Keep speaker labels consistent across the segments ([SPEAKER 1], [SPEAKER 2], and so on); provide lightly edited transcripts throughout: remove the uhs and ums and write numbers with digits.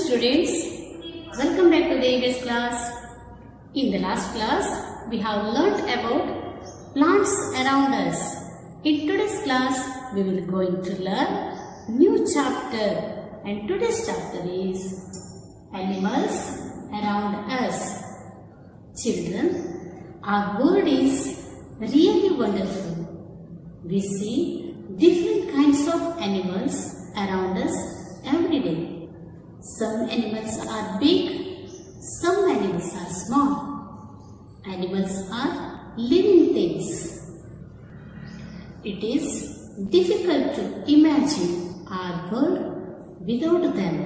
[SPEAKER 1] students, welcome back to the English class. In the last class, we have learnt about plants around us. In today's class, we will going to learn new chapter, and today's chapter is animals around us. Children, our world is really wonderful. We see different kinds of animals around us every day. Some animals are big, some animals are small. Animals are living things. It is difficult to imagine our world without them.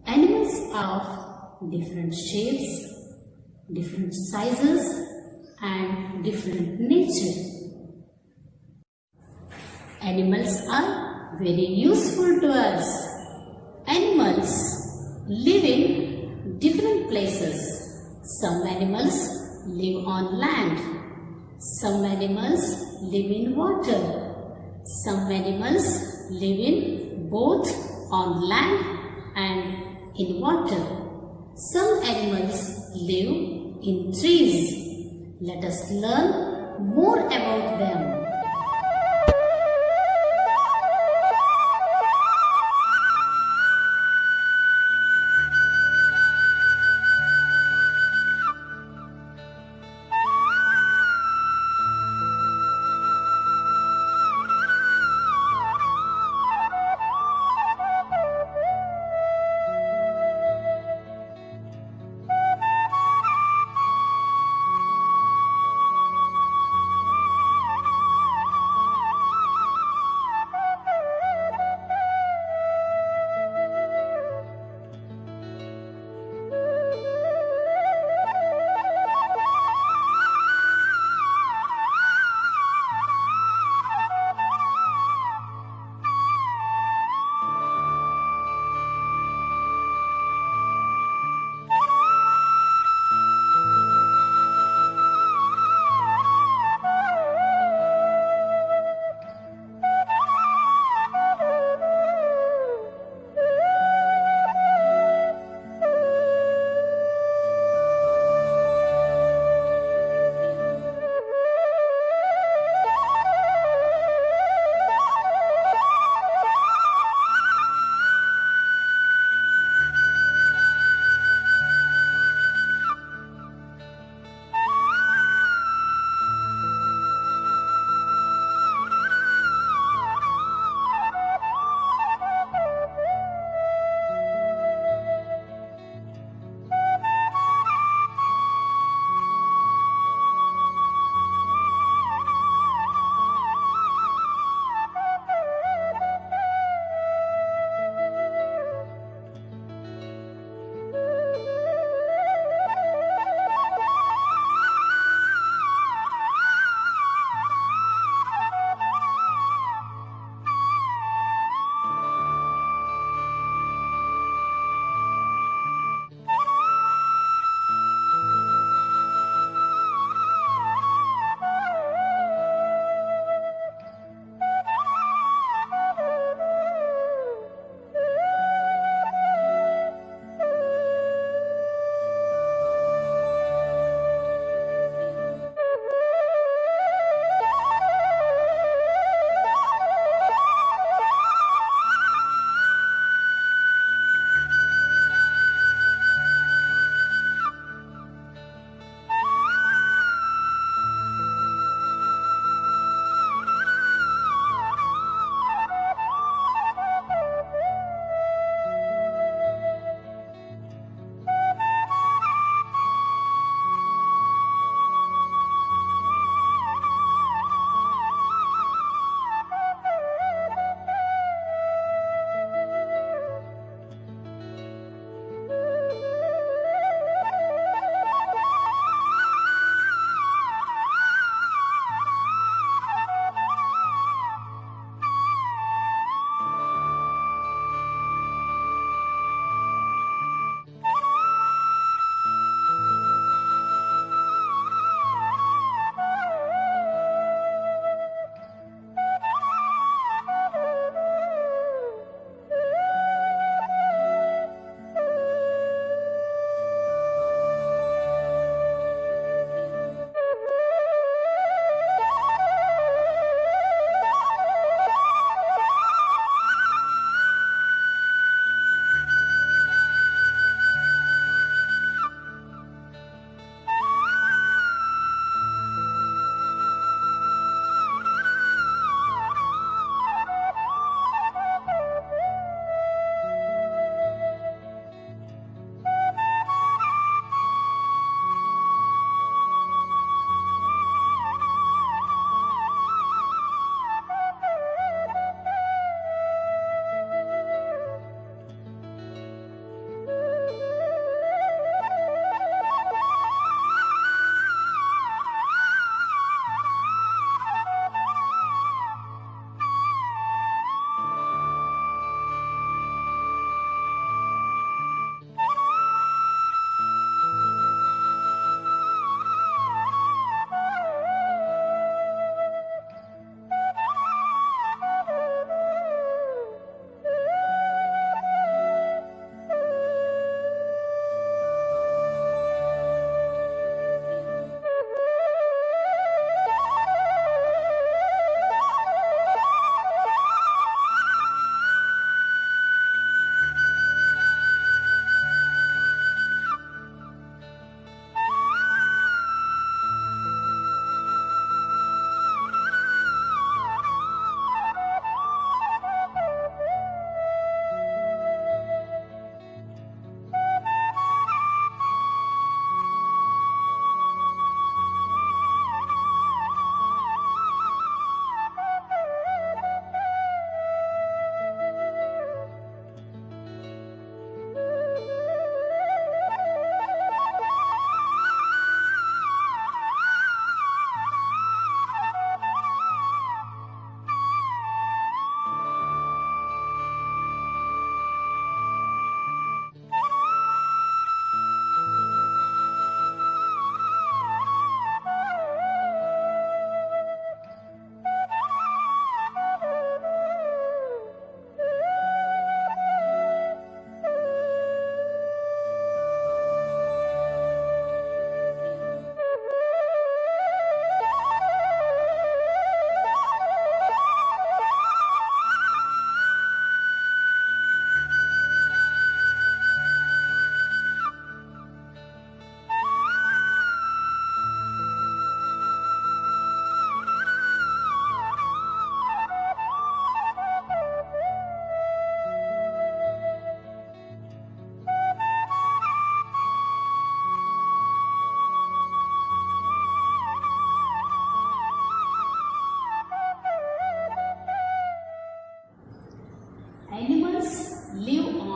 [SPEAKER 1] Animals are of different shapes, different sizes, and different nature. Animals are very useful to us. Animals live in different places. Some animals live on land. Some animals live in water. Some animals live in both on land and in water. Some animals live in trees. Let us learn more about them.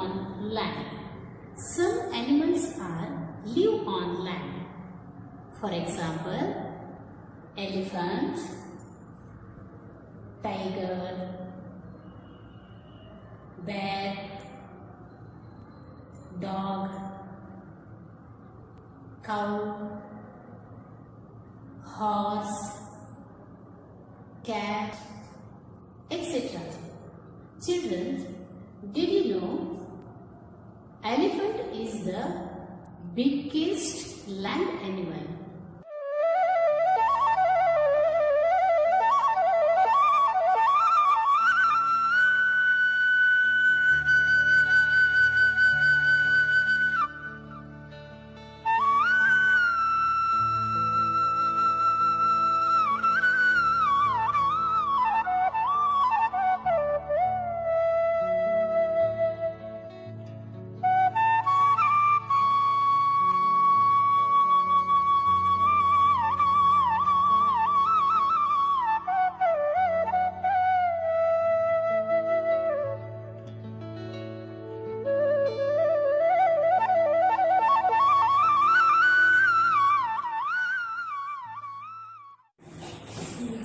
[SPEAKER 1] on land. Some animals live on land. For example, elephant, tiger, bear, dog, cow, horse, cat, etc. Children, did you know elephant is the biggest land animal?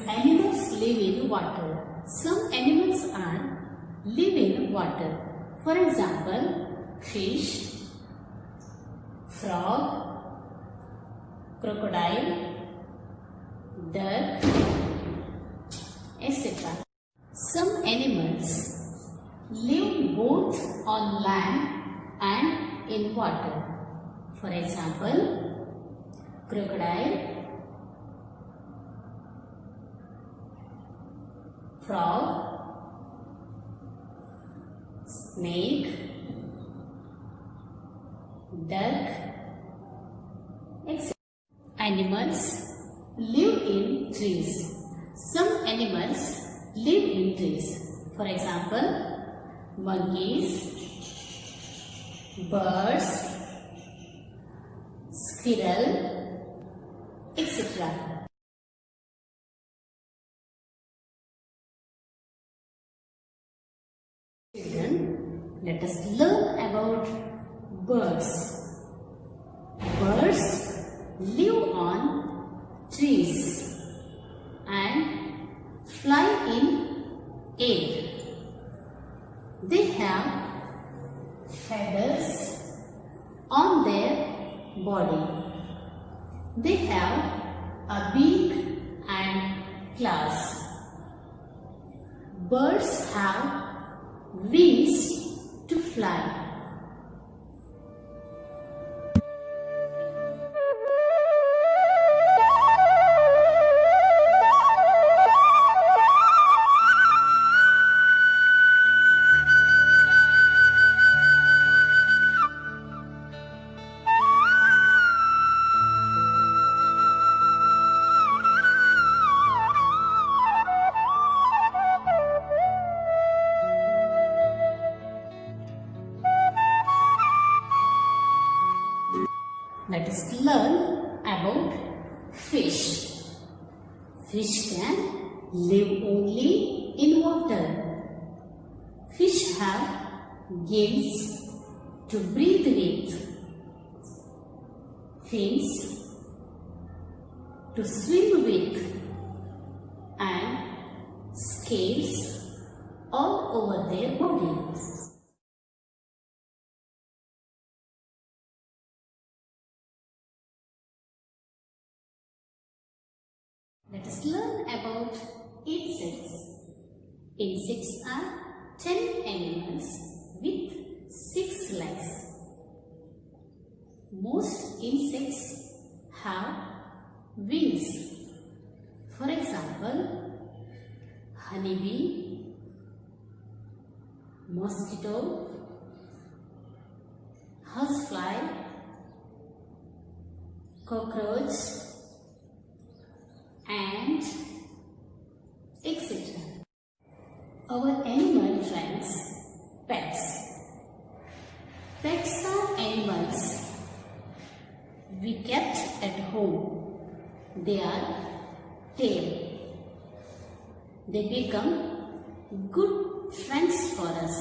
[SPEAKER 1] Animals live in water. Some animals live in water. For example, fish, frog, crocodile, duck, etc. Some animals live both on land and in water. For example, crocodile, frog, snake, duck, etc. Animals live in trees. Some animals live in trees. For example, monkeys, birds, squirrel, etc. Children, let us learn about birds. Birds live on trees and fly in air. They have feathers on their body. They have a beak and claws. Birds have wings to fly. Let us learn about fish. Fish can live only in water. Fish have gills to breathe with, fins to swim with, and scales all over their body. Let us learn about insects. Insects are 10 animals with 6 legs. Most insects have wings. For example, honeybee, mosquito, housefly, cockroach, and etc. Our animal friends, pets. Pets are animals we kept at home. They are tame. They become good friends for us.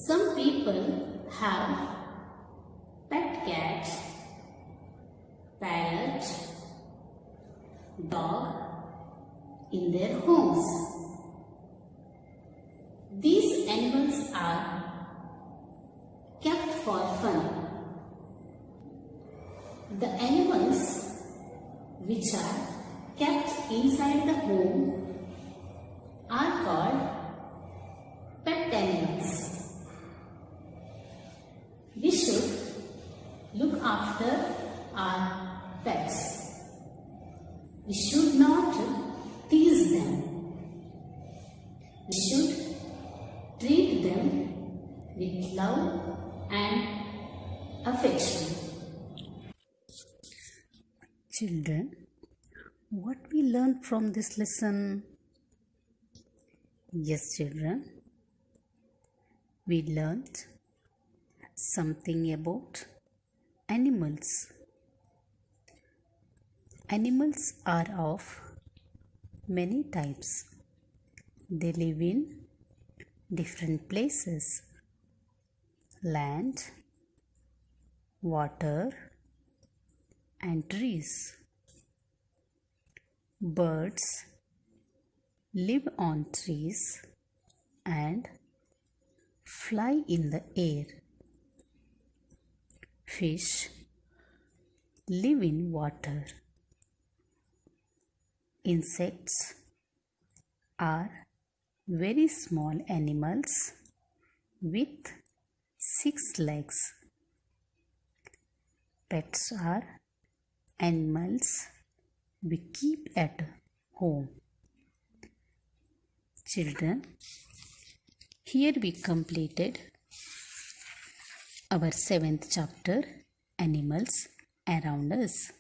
[SPEAKER 1] Some people people have pet cat, parrot, dog in their homes. These animals are kept for fun. The animals which are kept inside the home are called pet animals. We should look after our pets. We should not tease them. We should treat them with love and affection. Children, what we learned from this lesson? Yes, children, we learned something about animals. Animals are of many types. They live in different places: land, water, and trees. Birds live on trees and fly in the air. Fish live in water. Insects are very small animals with 6 legs. Pets are animals we keep at home. Children, here we completed our 7th chapter, Animals Around Us.